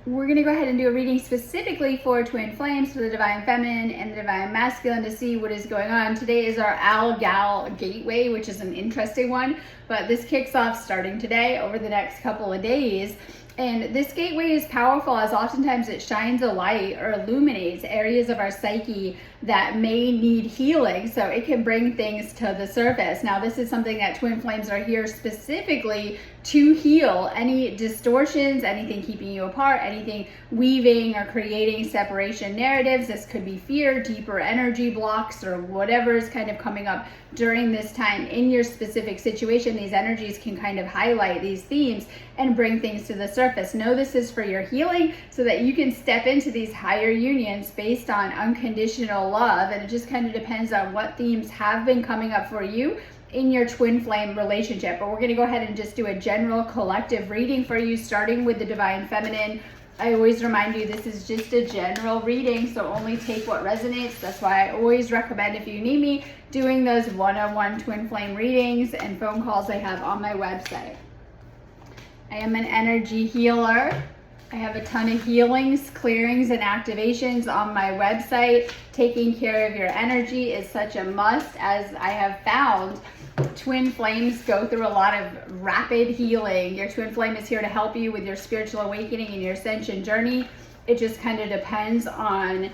We're going to go ahead and do a reading specifically for twin flames, for the divine feminine and the divine masculine, to see what is going on. Today is our Al-Gal gateway, which is an interesting one, but this kicks off starting today over the next couple of days. And this gateway is powerful as oftentimes it shines a light or illuminates areas of our psyche that may need healing, so it can bring things to the surface. Now, this is something that twin flames are here specifically to heal any distortions, anything keeping you apart, anything weaving or creating separation narratives. This could be fear, deeper energy blocks, or whatever is kind of coming up during this time in your specific situation. These energies can kind of highlight these themes and bring things to the surface. Know this is for your healing so that you can step into these higher unions based on unconditional love, and it just kind of depends on what themes have been coming up for you in your twin flame relationship. But we're going to go ahead and just do a general collective reading for you, starting with the divine feminine. I always remind you this is just a general reading, so only take what resonates. That's why I always recommend, if you need me, doing those one-on-one twin flame readings and phone calls I have on my website. I am an energy healer. I have a ton of healings, clearings, and activations on my website. Taking care of your energy is such a must, as I have found twin flames go through a lot of rapid healing. Your twin flame is here to help you with your spiritual awakening and your ascension journey. It just kind of depends on,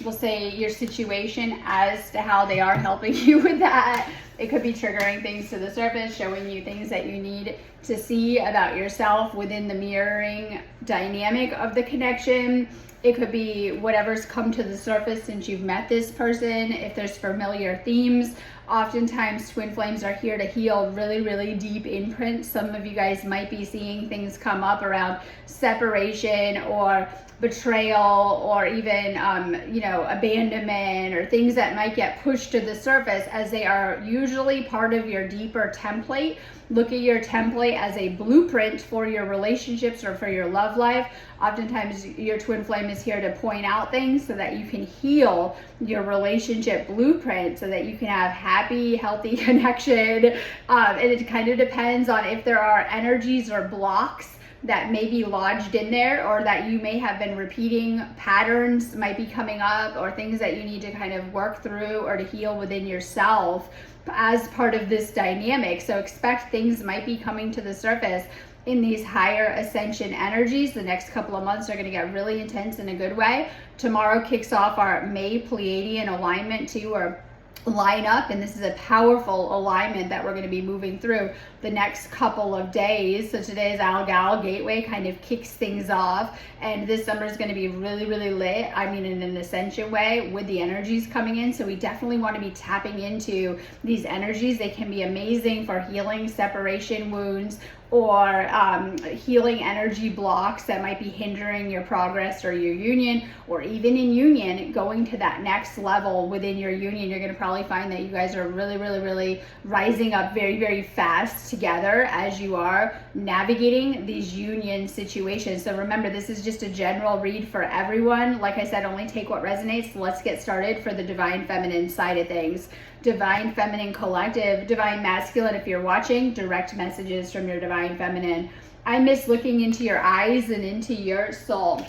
we'll say, your situation as to how they are helping you with that. It could be triggering things to the surface, showing you things that you need to see about yourself within the mirroring dynamic of the connection. It could be whatever's come to the surface since you've met this person. If there's familiar themes, oftentimes twin flames are here to heal really, really deep imprints. Some of you guys might be seeing things come up around separation or betrayal, or even abandonment, or things that might get pushed to the surface, as they are usually part of your deeper template. Look at your template as a blueprint for your relationships or for your love life. Oftentimes your twin flame is here to point out things so that you can heal your relationship blueprint, so that you can have happy, healthy connection. And it kind of depends on if there are energies or blocks that may be lodged in there, or that you may have been repeating patterns might be coming up, or things that you need to kind of work through or to heal within yourself as part of this dynamic. So expect things might be coming to the surface in these higher ascension energies. The next couple of months are going to get really intense in a good way. Tomorrow kicks off our May Pleiadian alignment too, or line up, and this is a powerful alignment that we're going to be moving through the next couple of days. So today's Al-Gal gateway kind of kicks things off, and this summer is going to be really, really lit. I mean, in an ascension way, with the energies coming in. So we definitely want to be tapping into these energies. They can be amazing for healing separation wounds, or healing energy blocks that might be hindering your progress or your union, or even in union, going to that next level within your union. You're going to probably find that you guys are really, really, really rising up very, very fast together as you are navigating these union situations. So remember, this is just a general read for everyone. Like I said, only take what resonates. Let's get started for the divine feminine side of things. Divine feminine collective, divine masculine, if you're watching, direct messages from your divine feminine. I miss looking into your eyes and into your soul.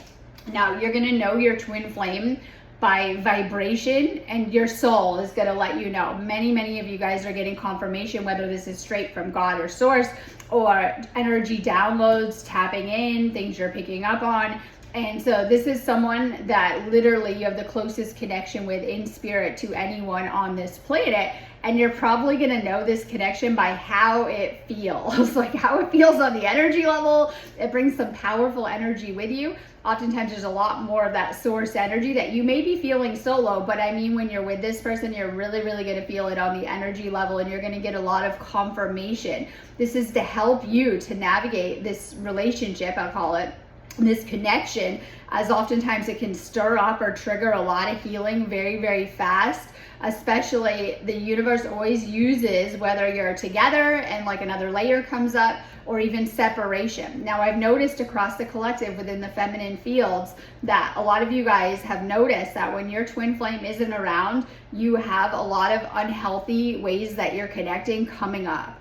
Now, you're going to know your twin flame by vibration, and your soul is going to let you know. Many of you guys are getting confirmation, whether this is straight from God or source, or energy downloads, tapping in, things you're picking up on. And so this is someone that literally you have the closest connection with in spirit to anyone on this planet. And you're probably going to know this connection by how it feels, like how it feels on the energy level. It brings some powerful energy with you. Oftentimes there's a lot more of that source energy that you may be feeling solo, but I mean, when you're with this person, you're really, really going to feel it on the energy level, and you're going to get a lot of confirmation. This is to help you to navigate this relationship, I'll call it, this connection, as oftentimes it can stir up or trigger a lot of healing very, very fast. Especially, the universe always uses, whether you're together and like another layer comes up, or even separation. Now, I've noticed across the collective within the feminine fields that a lot of you guys have noticed that when your twin flame isn't around, you have a lot of unhealthy ways that you're connecting coming up.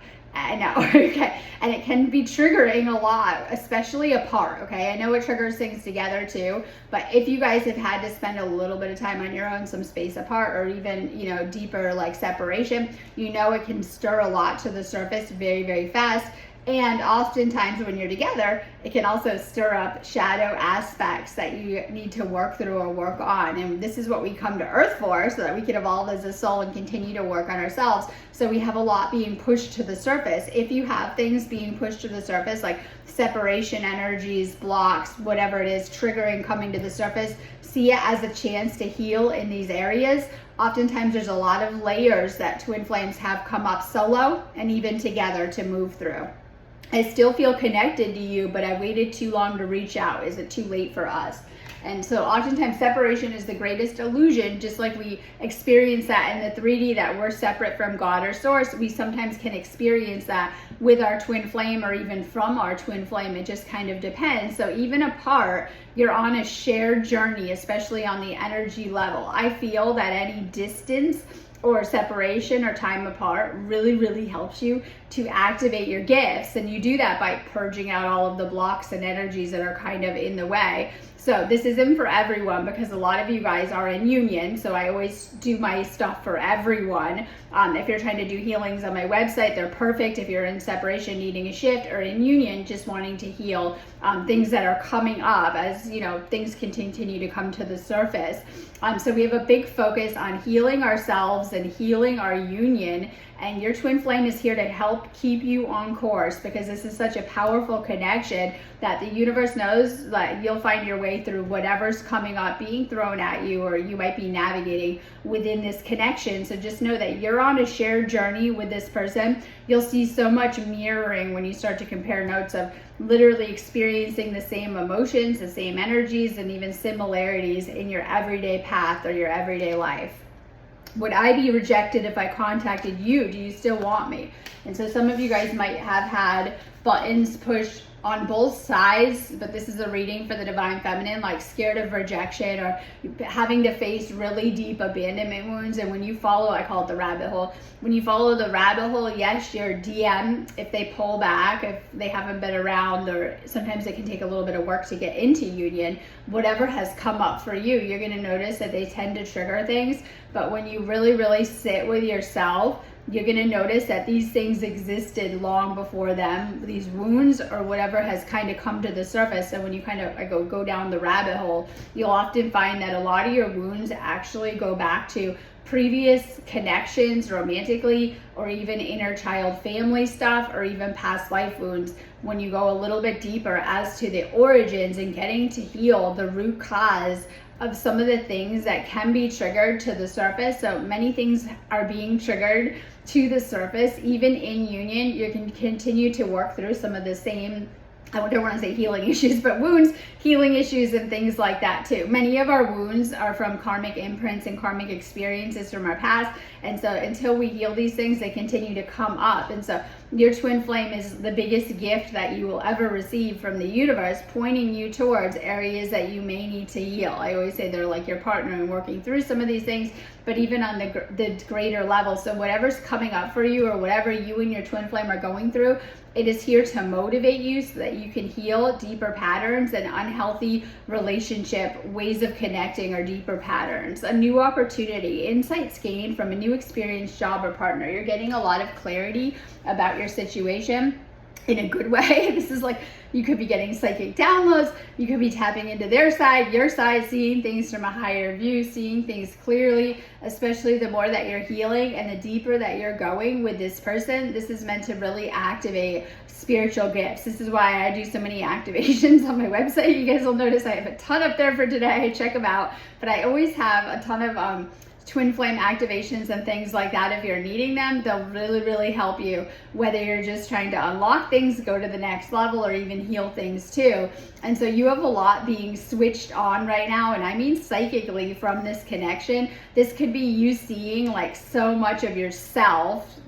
No, okay. And it can be triggering a lot, especially apart, okay? I know it triggers things together too, but if you guys have had to spend a little bit of time on your own, some space apart, or even, you know, deeper like separation, you know it can stir a lot to the surface very, very fast. And oftentimes when you're together, it can also stir up shadow aspects that you need to work through or work on. And this is what we come to Earth for, so that we can evolve as a soul and continue to work on ourselves. So we have a lot being pushed to the surface. If you have things being pushed to the surface, like separation energies, blocks, whatever it is, triggering, coming to the surface, see it as a chance to heal in these areas. Oftentimes there's a lot of layers that twin flames have come up solo and even together to move through. I still feel connected to you, but I waited too long to reach out. Is it too late for us? And so oftentimes separation is the greatest illusion. Just like we experience that in the 3D, that we're separate from God or source, we sometimes can experience that with our twin flame or even from our twin flame. It just kind of depends. So even apart, you're on a shared journey, especially on the energy level. I feel that any distance or separation or time apart really, really helps you to activate your gifts. And you do that by purging out all of the blocks and energies that are kind of in the way. So this isn't for everyone, because a lot of you guys are in union. So I always do my stuff for everyone. If you're trying to do healings on my website, they're perfect. If you're in separation, needing a shift, or in union, just wanting to heal things that are coming up as, you know, things can continue to come to the surface. So we have a big focus on healing ourselves and healing our union. And your twin flame is here to help keep you on course, because this is such a powerful connection that the universe knows that you'll find your way through whatever's coming up, being thrown at you, or you might be navigating within this connection. So just know that you're on a shared journey with this person. You'll see so much mirroring when you start to compare notes of literally experiencing the same emotions, the same energies, and even similarities in your everyday path or your everyday life. Would I be rejected if I contacted you? Do you still want me? And so some of you guys might have had buttons pushed on both sides, but this is a reading for the Divine Feminine, like scared of rejection or having to face really deep abandonment wounds. And when you follow, I call it the rabbit hole. When you follow the rabbit hole, yes, your DM, if they pull back, if they haven't been around, or sometimes it can take a little bit of work to get into union, whatever has come up for you, you're going to notice that they tend to trigger things. But when you really, really sit with yourself, you're going to notice that these things existed long before them, these wounds or whatever has kind of come to the surface. So when you kind of go down the rabbit hole, you'll often find that a lot of your wounds actually go back to previous connections romantically, or even inner child family stuff, or even past life wounds. When you go a little bit deeper as to the origins and getting to heal the root cause of some of the things that can be triggered to the surface. So many things are being triggered to the surface. Even in union, you can continue to work through some of the same, I don't want to say healing issues, but wounds, healing issues, and things like that too. Many of our wounds are from karmic imprints and karmic experiences from our past. And so until we heal these things, they continue to come up. And so your twin flame is the biggest gift that you will ever receive from the universe, pointing you towards areas that you may need to heal. I always say they're like your partner in working through some of these things, but even on the greater level. So whatever's coming up for you, or whatever you and your twin flame are going through, it is here to motivate you so that you can heal deeper patterns and unhealthy relationship ways of connecting, or deeper patterns. A new opportunity, insights gained from a new experience, job, or partner. You're getting a lot of clarity about your situation in a good way. This is like, you could be getting psychic downloads, you could be tapping into their side, your side, seeing things from a higher view, seeing things clearly, especially the more that you're healing and the deeper that you're going with this person. This is meant to really activate spiritual gifts. This is why I do so many activations on my website. You guys will notice I have a ton up there for today. Check them out. But I always have a ton of twin flame activations and things like that. If you're needing them, they'll really, really help you, whether you're just trying to unlock things, go to the next level, or even heal things too. And so you have a lot being switched on right now, and I mean psychically, from this connection. This could be you seeing like so much of yourself,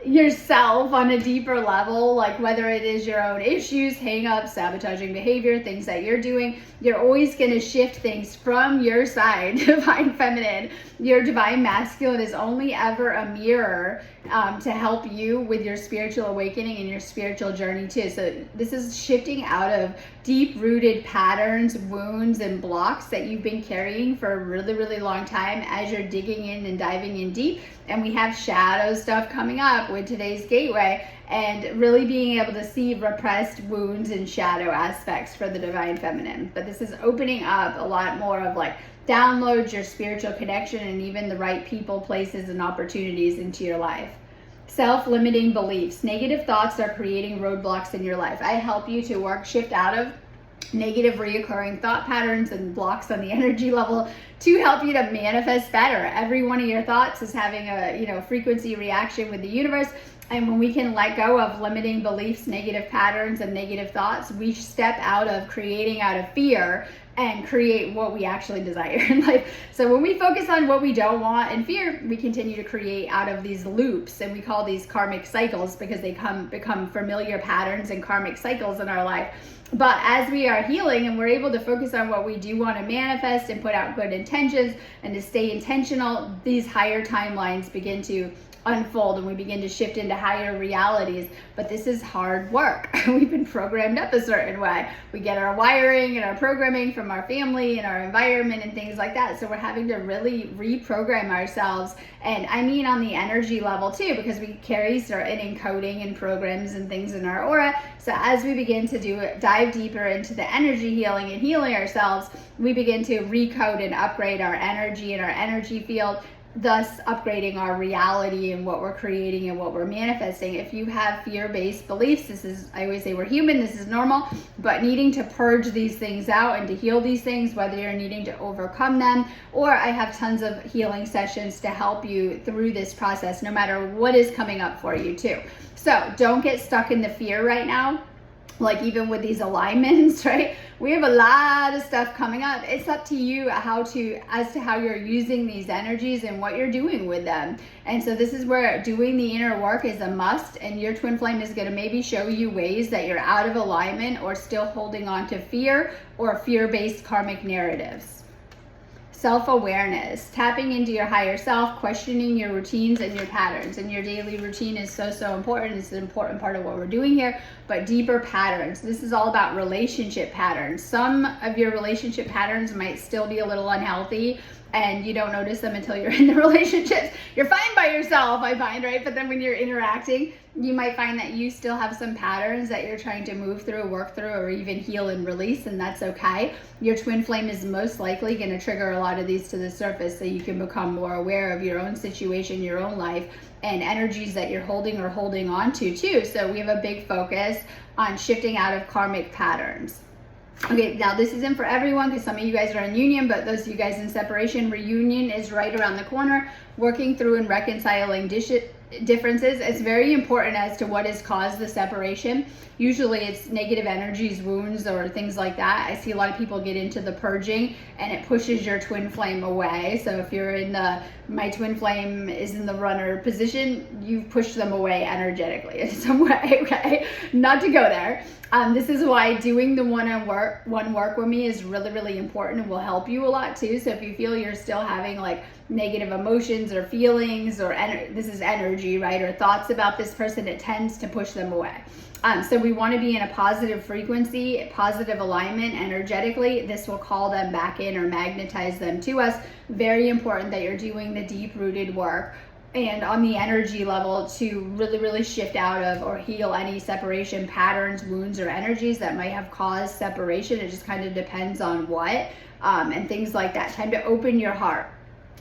yourself on a deeper level, like whether it is your own issues, hang-ups, sabotaging behavior, things that you're doing. You're always going to shift things from your side, divine feminine. Your divine masculine is only ever a mirror to help you with your spiritual awakening and your spiritual journey too. So this is shifting out of deep-rooted patterns, wounds, and blocks that you've been carrying for a really, really long time as you're digging in and diving in deep. And we have shadow stuff coming up with today's gateway, and really being able to see repressed wounds and shadow aspects for the divine feminine. But this is opening up a lot more of like downloads, your spiritual connection, and even the right people, places, and opportunities into your life. Self-limiting beliefs. Negative thoughts are creating roadblocks in your life. I help you to shift out of negative reoccurring thought patterns and blocks on the energy level to help you to manifest better. Every one of your thoughts is having a frequency reaction with the universe. And when we can let go of limiting beliefs, negative patterns, and negative thoughts, we step out of creating out of fear and create what we actually desire in life. So when we focus on what we don't want and fear, we continue to create out of these loops, and we call these karmic cycles because they become familiar patterns and karmic cycles in our life. But as we are healing and we're able to focus on what we do want to manifest and put out good intentions and to stay intentional, these higher timelines begin to unfold and we begin to shift into higher realities. But this is hard work. We've been programmed up a certain way. We get our wiring and our programming from our family and our environment and things like that. So we're having to really reprogram ourselves. And I mean on the energy level too, because we carry certain encoding and programs and things in our aura. So as we begin to dive deeper into the energy healing and healing ourselves, we begin to recode and upgrade our energy and our energy field, thus upgrading our reality and what we're creating and what we're manifesting. If you have fear-based beliefs, I always say we're human, this is normal, but needing to purge these things out and to heal these things, whether you're needing to overcome them, or I have tons of healing sessions to help you through this process, no matter what is coming up for you too. So don't get stuck in the fear right now. Like even with these alignments, right? We have a lot of stuff coming up. It's up to you as to how you're using these energies and what you're doing with them. And so this is where doing the inner work is a must, and your twin flame is going to maybe show you ways that you're out of alignment or still holding on to fear or fear-based karmic narratives. Self-awareness, tapping into your higher self, questioning your routines and your patterns. And your daily routine is so important. It's an important part of what we're doing here, but deeper patterns. This is all about relationship patterns. Some of your relationship patterns might still be a little unhealthy, and you don't notice them until you're in the relationships. You're fine by yourself, I find, right? But then when you're interacting, you might find that you still have some patterns that you're trying to move through, work through, or even heal and release, and that's okay. Your twin flame is most likely going to trigger a lot of these to the surface so you can become more aware of your own situation, your own life, and energies that you're holding or holding on to too. So we have a big focus on shifting out of karmic patterns. Okay, now this isn't for everyone because some of you guys are in union, but those of you guys in separation, reunion is right around the corner. Working through and reconciling differences. It's very important as to what has caused the separation. Usually it's negative energies, wounds, or things like that. I see a lot of people get into the purging and it pushes your twin flame away. So if you're in my twin flame is in the runner position, you've pushed them away energetically in some way, okay? Not to go there. This is why doing the one-on-one work with me is really, really important and will help you a lot too. So if you feel you're still having like negative emotions or feelings or this is energy, right? Or thoughts about this person, it tends to push them away. So we want to be in a positive frequency, positive alignment energetically. This will call them back in or magnetize them to us. Very important that you're doing the deep-rooted work and on the energy level to really, really shift out of or heal any separation patterns, wounds, or energies that might have caused separation. It just kind of depends on what and things like that. Time to open your heart.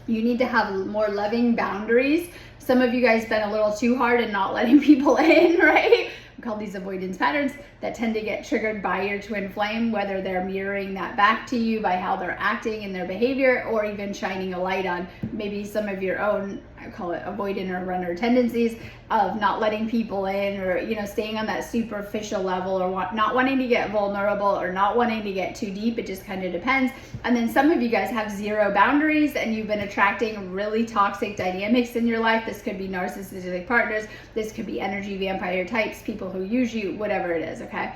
You need to have more loving boundaries. Some of you guys been a little too hard and not letting people in, right? We call these avoidance patterns that tend to get triggered by your twin flame, whether they're mirroring that back to you by how they're acting in their behavior or even shining a light on maybe some of your own I call it avoidant or runner tendencies of not letting people in, or, you know, staying on that superficial level, or not wanting to get vulnerable, or not wanting to get too deep. It just kind of depends. And then some of you guys have zero boundaries and you've been attracting really toxic dynamics in your life. This could be narcissistic partners. This could be energy vampire types, people who use you, whatever it is, okay?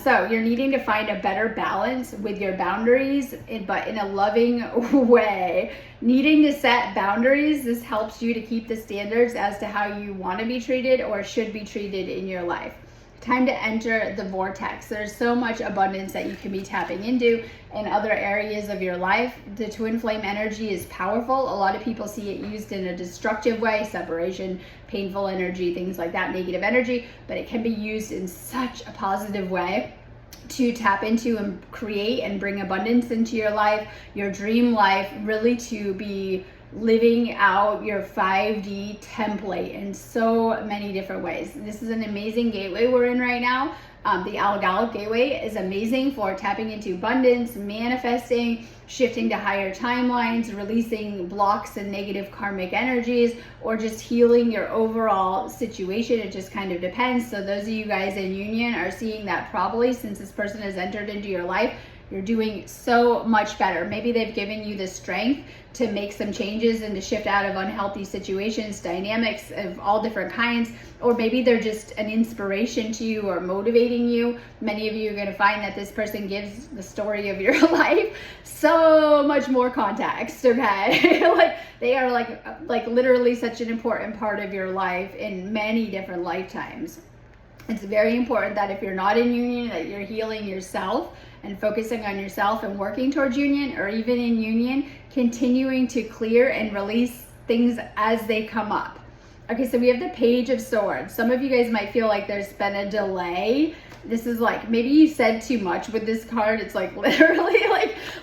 So you're needing to find a better balance with your boundaries, but in a loving way. Needing to set boundaries, this helps you to keep the standards as to how you want to be treated or should be treated in your life. Time to enter the vortex. There's so much abundance that you can be tapping into in other areas of your life. The twin flame energy is powerful. A lot of people see it used in a destructive way, separation, painful energy, things like that, negative energy, but it can be used in such a positive way to tap into and create and bring abundance into your life, your dream life, really to be living out your 5D template in so many different ways. This is an amazing gateway we're in right now. The Al Gallup Gateway is amazing for tapping into abundance, manifesting, shifting to higher timelines, releasing blocks and negative karmic energies, or just healing your overall situation. It just kind of depends. So those of you guys in union are seeing that probably since this person has entered into your life, you're doing so much better. Maybe they've given you the strength to make some changes and to shift out of unhealthy situations, dynamics of all different kinds, or maybe they're just an inspiration to you or motivating you. Many of you are going to find that this person gives the story of your life so much more context, okay? Like they are like literally such an important part of your life in many different lifetimes. It's very important that if you're not in union, that you're healing yourself and focusing on yourself and working towards union, or even in union, continuing to clear and release things as they come up. Okay, so we have the Page of Swords. Some of you guys might feel like there's been a delay. This is like, maybe you said too much with this card. It's like literally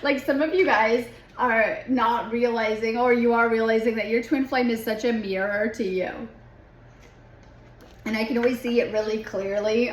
like some of you guys are not realizing, or you are realizing, that your twin flame is such a mirror to you. And I can always see it really clearly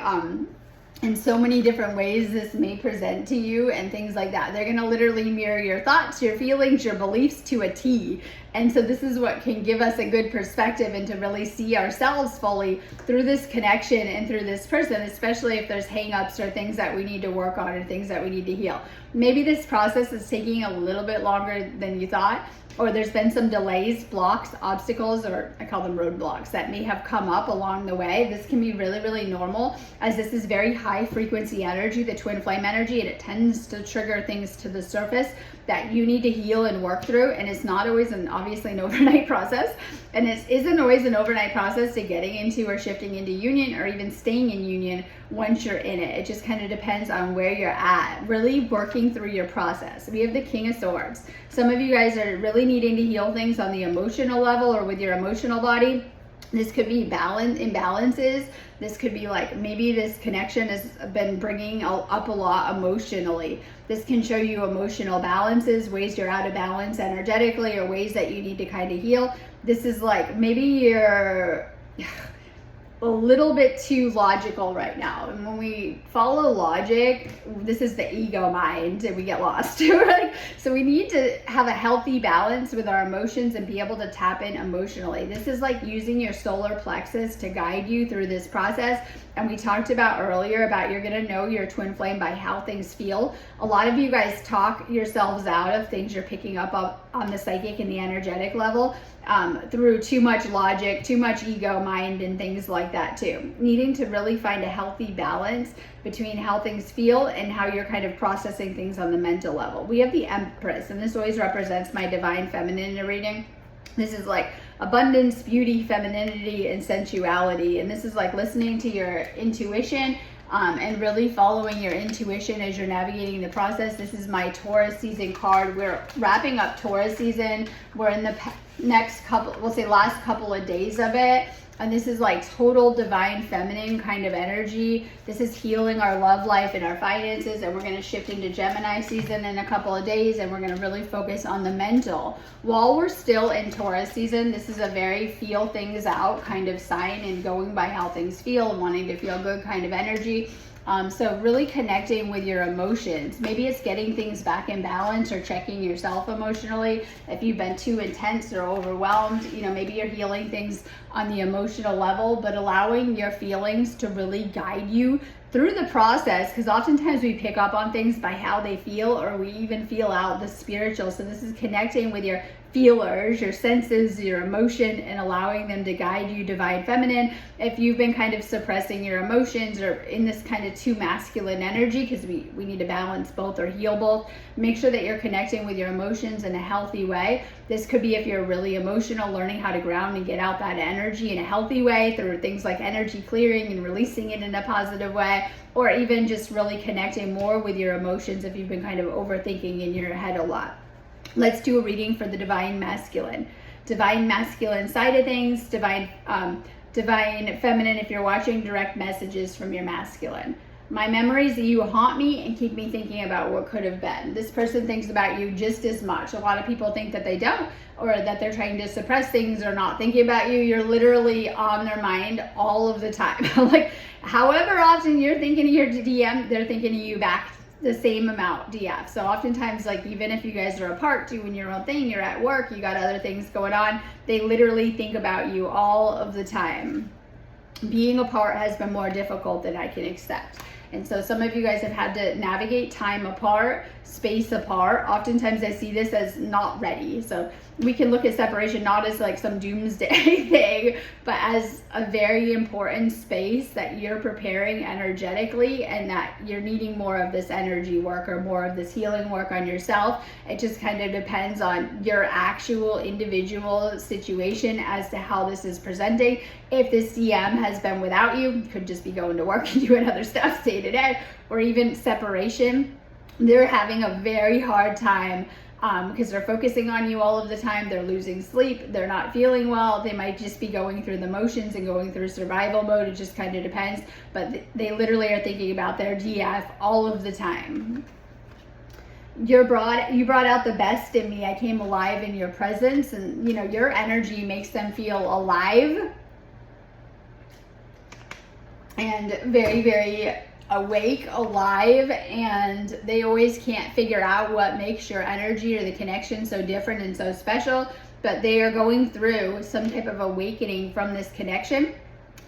in so many different ways this may present to you and things like that. They're going to literally mirror your thoughts, your feelings, your beliefs to a T. And so this is what can give us a good perspective and to really see ourselves fully through this connection and through this person, especially if there's hang-ups or things that we need to work on or things that we need to heal. Maybe this process is taking a little bit longer than you thought, or there's been some delays, blocks, obstacles, or I call them roadblocks, that may have come up along the way. This can be really, really normal, as this is very high frequency energy, the twin flame energy, and it tends to trigger things to the surface that you need to heal and work through. And it's not always obviously an overnight process, and it isn't always an overnight process to getting into or shifting into union or even staying in union once you're in it. It just kind of depends on where you're at, really working through your process. We have the King of Swords. Some of you guys are really needing to heal things on the emotional level or with your emotional body. This could be imbalances. This could be like maybe this connection has been bringing up a lot emotionally. This can show you emotional balances, ways you're out of balance energetically, or ways that you need to kind of heal. This is like maybe you're a little bit too logical right now. And when we follow logic, this is the ego mind and we get lost, right? So we need to have a healthy balance with our emotions and be able to tap in emotionally. This is like using your solar plexus to guide you through this process. And we talked about earlier about you're going to know your twin flame by how things feel. A lot of you guys talk yourselves out of things you're picking up on the psychic and the energetic level through too much logic, too much ego mind, and things like that too. Needing to really find a healthy balance between how things feel and how you're kind of processing things on the mental level. We have the Empress, and this always represents my divine feminine reading. This is like abundance, beauty, femininity, and sensuality. And this is like listening to your intuition and really following your intuition as you're navigating the process. This is my Taurus season card. We're wrapping up Taurus season. We're in the next couple, we'll say last couple of days of it. And this is like total divine feminine kind of energy. This is healing our love life and our finances. And we're going to shift into Gemini season in a couple of days. And we're going to really focus on the mental. While we're still in Taurus season, this is a very feel things out kind of sign and going by how things feel and wanting to feel good kind of energy. So really connecting with your emotions. Maybe it's getting things back in balance or checking yourself emotionally. If you've been too intense or overwhelmed, maybe you're healing things on the emotional level, but allowing your feelings to really guide you through the process, because oftentimes we pick up on things by how they feel, or we even feel out the spiritual. So this is connecting with your feelers, your senses, your emotion, and allowing them to guide you, divine feminine. If you've been kind of suppressing your emotions or in this kind of too masculine energy, because we need to balance both or heal both, make sure that you're connecting with your emotions in a healthy way. This could be, if you're really emotional, learning how to ground and get out that energy in a healthy way through things like energy clearing and releasing it in a positive way, or even just really connecting more with your emotions if you've been kind of overthinking in your head a lot. Let's do a reading for the divine masculine. Divine masculine side of things, divine feminine if you're watching, direct messages from your masculine. My memories of you haunt me and keep me thinking about what could have been. This person thinks about you just as much. A lot of people think that they don't, or that they're trying to suppress things or not thinking about you. You're literally on their mind all of the time. Like, however often you're thinking of your DM, they're thinking of you back the same amount DF. So oftentimes, like, even if you guys are apart doing your own thing, you're at work, you got other things going on, they literally think about you all of the time. Being apart has been more difficult than I can accept. And so some of you guys have had to navigate time apart, space apart. Oftentimes I see this as not ready. So we can look at separation not as like some doomsday thing, but as a very important space that you're preparing energetically, and that you're needing more of this energy work or more of this healing work on yourself. It just kind of depends on your actual individual situation as to how this is presenting. If this DM has been without you, could just be going to work and doing other stuff day to day, or even separation, they're having a very hard time because they're focusing on you all of the time. They're losing sleep, they're not feeling well, they might just be going through the motions and going through survival mode. It just kind of depends, but they literally are thinking about their DF all of the time. You brought out the best in me. I came alive in your presence, and your energy makes them feel alive and very, very awake, alive, and they always can't figure out what makes your energy or the connection so different and so special, but they are going through some type of awakening from this connection.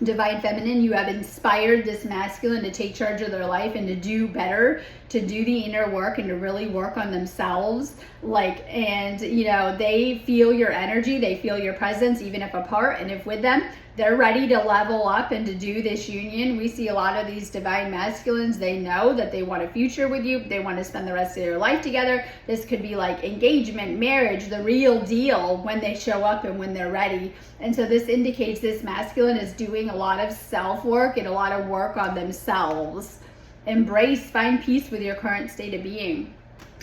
Divine feminine, you have inspired this masculine to take charge of their life and to do better, to do the inner work and to really work on themselves. They feel your energy, they feel your presence, even if apart, and if with them, they're ready to level up and to do this union. We see a lot of these divine masculines, they know that they want a future with you. They want to spend the rest of their life together. This could be like engagement, marriage, the real deal when they show up and when they're ready. And so this indicates this masculine is doing a lot of self-work and a lot of work on themselves. Embrace, find peace with your current state of being.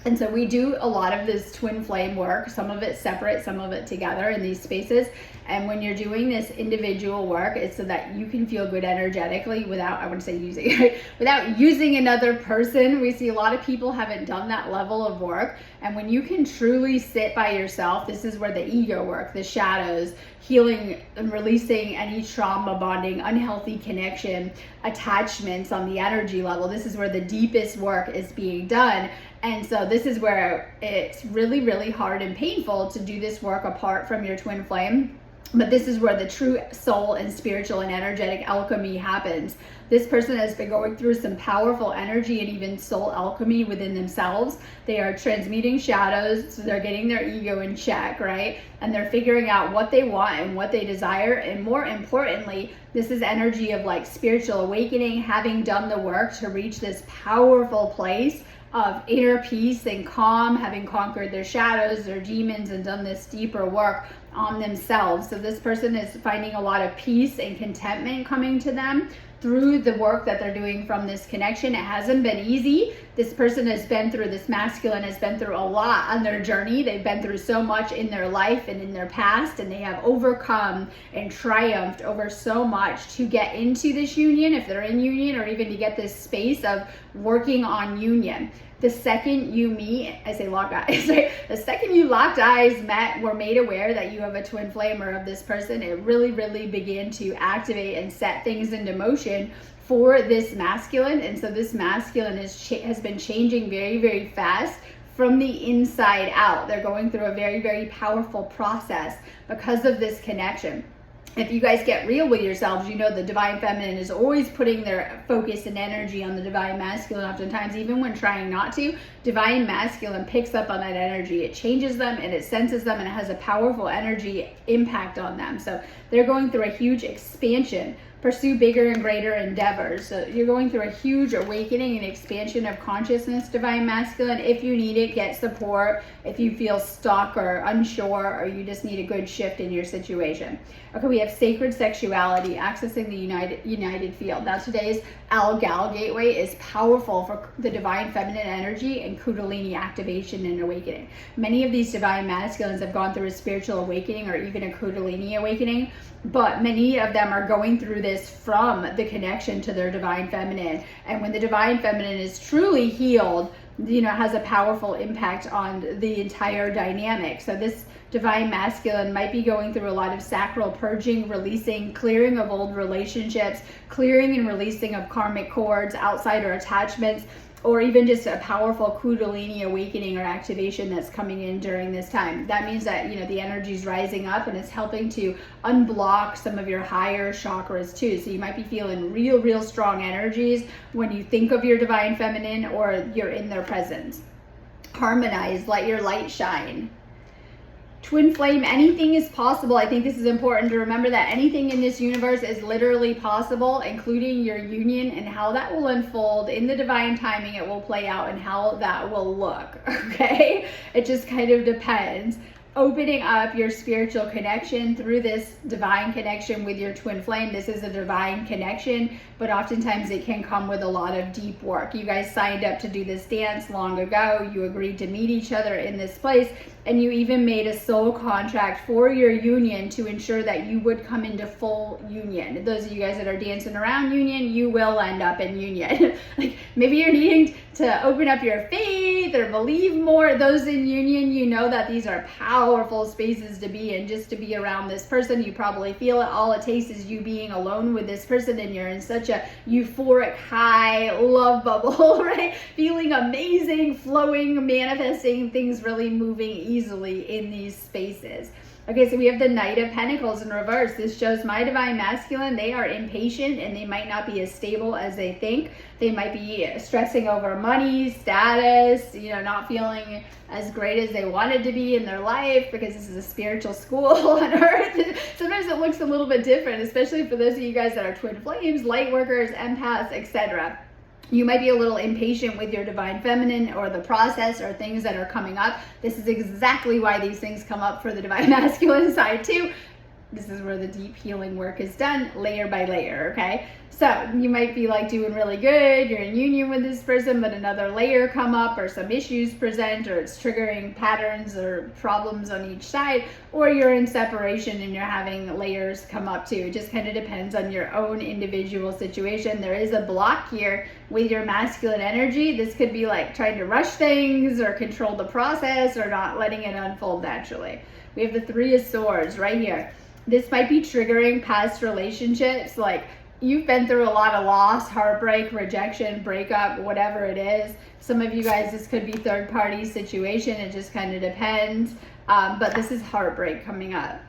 And so we do a lot of this twin flame work, some of it separate, some of it together in these spaces. And when you're doing this individual work, it's so that you can feel good energetically without, I wouldn't say using, without using another person. We see a lot of people haven't done that level of work. And when you can truly sit by yourself, this is where the ego work, the shadows, healing and releasing any trauma bonding, unhealthy connection, attachments on the energy level, this is where the deepest work is being done. And so this is where it's really, really hard and painful to do this work apart from your twin flame. But this is where the true soul and spiritual and energetic alchemy happens. This person has been going through some powerful energy and even soul alchemy within themselves. They are transmuting shadows, so they're getting their ego in check, right? And they're figuring out what they want and what they desire. And more importantly, this is energy of like spiritual awakening, having done the work to reach this powerful place of inner peace and calm, having conquered their shadows, their demons, and done this deeper work on themselves. So this person is finding a lot of peace and contentment coming to them through the work that they're doing from this connection. It hasn't been easy. This person has been through, this masculine has been through a lot on their journey. They've been through so much in their life and in their past, and they have overcome and triumphed over so much to get into this union, if they're in union, or even to get this space of working on union. The second you meet, I say locked eyes, right? The second you locked eyes, met, were made aware that you have a twin flame or of this person, it really, really began to activate and set things into motion for this masculine. And so this masculine has been changing very, very fast from the inside out. They're going through a very, very powerful process because of this connection. If you guys get real with yourselves, you know the divine feminine is always putting their focus and energy on the divine masculine. Oftentimes, even when trying not to, divine masculine picks up on that energy. It changes them and it senses them, and it has a powerful energy impact on them. So they're going through a huge expansion. Pursue bigger and greater endeavors. So you're going through a huge awakening and expansion of consciousness, divine masculine. If you need it, get support. If you feel stuck or unsure, or you just need a good shift in your situation. Okay, we have sacred sexuality, accessing the united field. Now today's Al-Gal gateway is powerful for the divine feminine energy and Kundalini activation and awakening. Many of these divine masculines have gone through a spiritual awakening or even a Kundalini awakening, but many of them are going through this from the connection to their divine feminine. And when the divine feminine is truly healed, you know, has a powerful impact on the entire dynamic. So this divine masculine might be going through a lot of sacral purging, releasing, clearing of old relationships, clearing and releasing of karmic cords, outsider attachments, or even just a powerful Kundalini awakening or activation that's coming in during this time. That means that, you know, the energy is rising up and it's helping to unblock some of your higher chakras too. So you might be feeling real strong energies when you think of your divine feminine or you're in their presence. Harmonize, let your light shine. Twin flame, anything is possible. I think this is important to remember, that anything in this universe is literally possible, including your union, and how that will unfold in the divine timing. It will play out and how that will look. Okay, it just kind of depends. Opening up your spiritual connection through this divine connection with your twin flame. This is a divine connection, but oftentimes it can come with a lot of deep work. You guys signed up to do this dance long ago. You agreed to meet each other in this place, and you even made a soul contract for your union to ensure that you would come into full union. Those of you guys that are dancing around union, you will end up in union. Like maybe you're needing to open up your faith or believe more. Those in union, you know that these are powerful spaces to be in, just to be around this person. You probably feel it. All it takes is you being alone with this person, and you're in such a euphoric high love bubble, right? Feeling amazing, flowing, manifesting, things really moving easily in these spaces. Okay, so we have the Knight of Pentacles in reverse. This shows my divine masculine. They are impatient and they might not be as stable as they think. They might be stressing over money, status, you know, not feeling as great as they wanted to be in their life, because this is a spiritual school on earth. Sometimes it looks a little bit different, especially for those of you guys that are twin flames, light workers, empaths, etc. You might be a little impatient with your divine feminine or the process or things that are coming up. This is exactly why these things come up for the divine masculine side too. This is where the deep healing work is done, layer by layer, okay? So you might be like doing really good, you're in union with this person, but another layer come up or some issues present, or it's triggering patterns or problems on each side, or you're in separation and you're having layers come up too. It just kind of depends on your own individual situation. There is a block here with your masculine energy. This could be like trying to rush things or control the process or not letting it unfold naturally. We have the Three of Swords right here. This might be triggering past relationships, like you've been through a lot of loss, heartbreak, rejection, breakup, whatever it is. Some of you guys, this could be third party situation. It just kind of depends. But this is heartbreak coming up.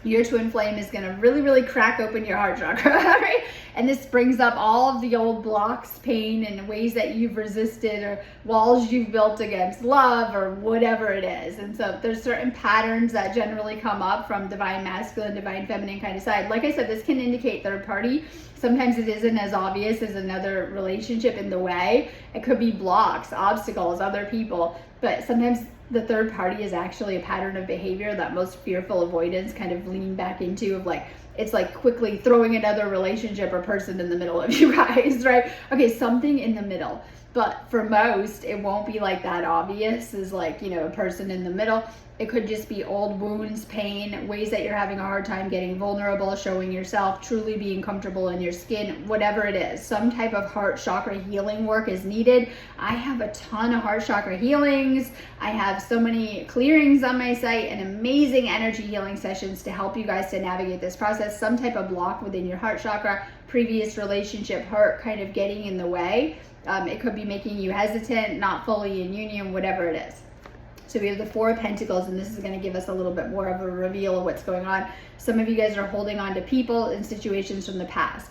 Your twin flame is going to really crack open your heart chakra, right? And this brings up all of the old blocks, pain, and ways that you've resisted, or walls you've built against love, or whatever it is. And so there's certain patterns that generally come up from divine masculine, divine feminine kind of side. Like I said, this can indicate third party. Sometimes it isn't as obvious as another relationship in the way. It could be blocks, obstacles, other people, but sometimes the third party is actually a pattern of behavior that most fearful avoidance kind of lean back into, of like, it's like quickly throwing another relationship or person in the middle of you guys, right? Okay, something in the middle. But for most, it won't be like that obvious as like, you know, a person in the middle. It could just be old wounds, pain, ways that you're having a hard time getting vulnerable, showing yourself, truly being comfortable in your skin, whatever it is. Some type of heart chakra healing work is needed. I have a ton of heart chakra healings. I have so many clearings on my site and amazing energy healing sessions to help you guys to navigate this process. Some type of block within your heart chakra previous relationship hurt kind of getting in the way. It could be making you hesitant, not fully in union, whatever it is. So we have the Four of Pentacles, and this is going to give us a little bit more of a reveal of what's going on. Some of you guys are holding on to people and situations from the past.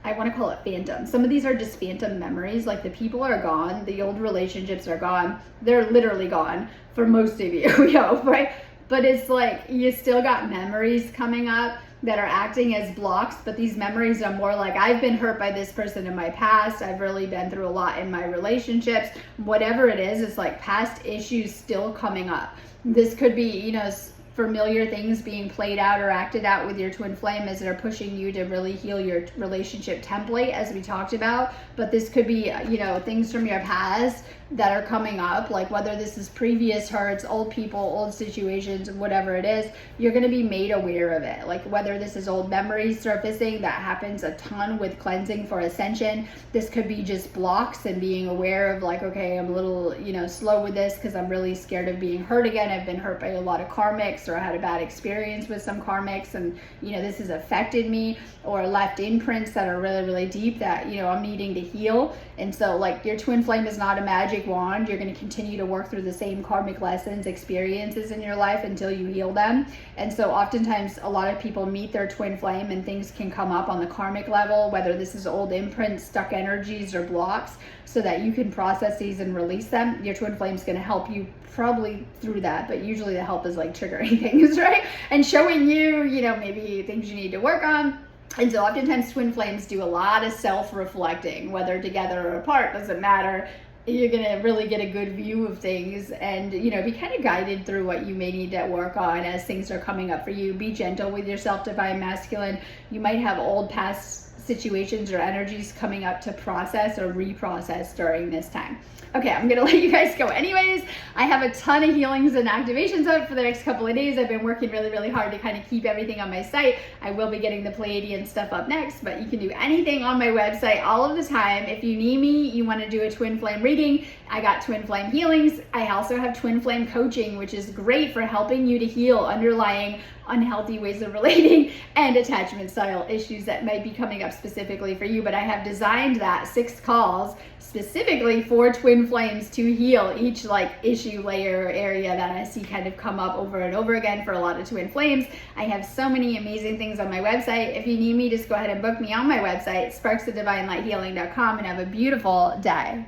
I want to call it phantom. Some of these are just phantom memories. Like the people are gone, the old relationships are gone. They're literally gone for most of you, we hope, right? But it's like you still got memories coming up that are acting as blocks, but these memories are more like, I've been hurt by this person in my past. I've really been through a lot in my relationships. Whatever it is, it's like past issues still coming up. This could be, you know, familiar things being played out or acted out with your twin flame as they're pushing you to really heal your relationship template, as we talked about. But this could be, you know, things from your past that are coming up, like whether this is previous hurts, old people, old situations, whatever it is, you're going to be made aware of it. Like whether this is old memories surfacing, that happens a ton with cleansing for ascension. This could be just blocks and being aware of like, okay, I'm a little, you know, slow with this because I'm really scared of being hurt again. I've been hurt by a lot of karmics, or I had a bad experience with some karmics, and you know, this has affected me, or left imprints that are really, really deep that, you know, I'm needing to heal. And so like your twin flame is not a magic wand. You're going to continue to work through the same karmic lessons, experiences in your life until you heal them. And so oftentimes a lot of people meet their twin flame and things can come up on the karmic level, whether this is old imprints, stuck energies, or blocks, so that you can process these and release them. Your twin flame is going to help you probably through that, but usually the help is like triggering things, right? And showing you, you know, maybe things you need to work on. And so oftentimes twin flames do a lot of self-reflecting, whether together or apart, doesn't matter. You're going to really get a good view of things and, you know, be kind of guided through what you may need to work on as things are coming up for you. Be gentle with yourself, Divine Masculine. You might have old past situations or energies coming up to process or reprocess during this time. Okay, I'm gonna let you guys go anyways. I have a ton of healings and activations out for the next couple of days. I've been working really, really hard to kind of keep everything on my site. I will be getting the Pleiadian stuff up next, but you can do anything on my website all of the time. If you need me, you want to do a twin flame reading, I got twin flame healings. I also have twin flame coaching, which is great for helping you to heal underlying unhealthy ways of relating and attachment style issues that might be coming up specifically for you. But I have designed that 6 calls specifically for twin flames to heal each like issue layer area that I see kind of come up over and over again for a lot of twin flames. I have so many amazing things on my website. If you need me, just go ahead and book me on my website, sparksofdivinelighealing.com, and have a beautiful day.